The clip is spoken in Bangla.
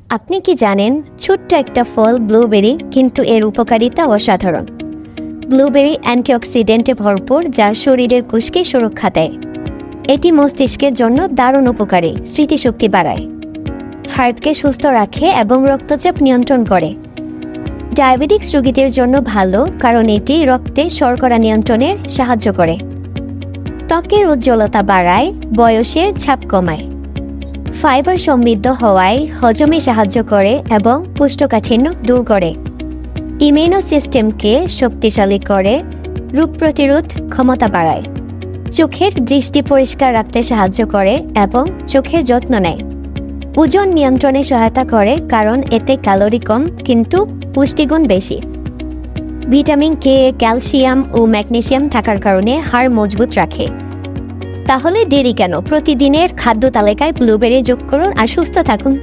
আপনি কি জানেন ছোট্ট একটা ফল ব্লুবেরি কিন্তু এর উপকারিতা অসাধারণ। ব্লুবেরি অ্যান্টিঅক্সিডেন্টে ভরপুর যা শরীরের কোষকে সুরক্ষা দেয়। এটি মস্তিষ্কের জন্য দারুণ উপকারী, স্মৃতিশক্তি বাড়ায়, হার্টকে সুস্থ রাখে এবং রক্তচাপ নিয়ন্ত্রণ করে। ডায়াবেটিক্স রোগীদের জন্য ভালো কারণ এটি রক্তে শর্করা নিয়ন্ত্রণে সাহায্য করে। ত্বকের উজ্জ্বলতা বাড়ায়, বয়সের ছাপ কমায়। ফাইবার সমৃদ্ধ হওয়ায় হজমে সাহায্য করে এবং কোষ্ঠকাঠিন্য দূর করে। ইমিউনো সিস্টেমকে শক্তিশালী করে, রোগ প্রতিরোধ ক্ষমতা বাড়ায়। চোখের দৃষ্টি পরিষ্কার রাখতে সাহায্য করে এবং চোখের যত্ন নেয়। ওজন নিয়ন্ত্রণে সহায়তা করে কারণ এতে ক্যালোরি কম কিন্তু পুষ্টিগুণ বেশি। ভিটামিন কে, ক্যালসিয়াম ও ম্যাগনেসিয়াম থাকার কারণে হাড় মজবুত রাখে। তাহলে দেরি কেন? প্রতিদিনের খাদ্য তালিকায় ব্লুবেরি যোগ করুন আর সুস্থ থাকুন।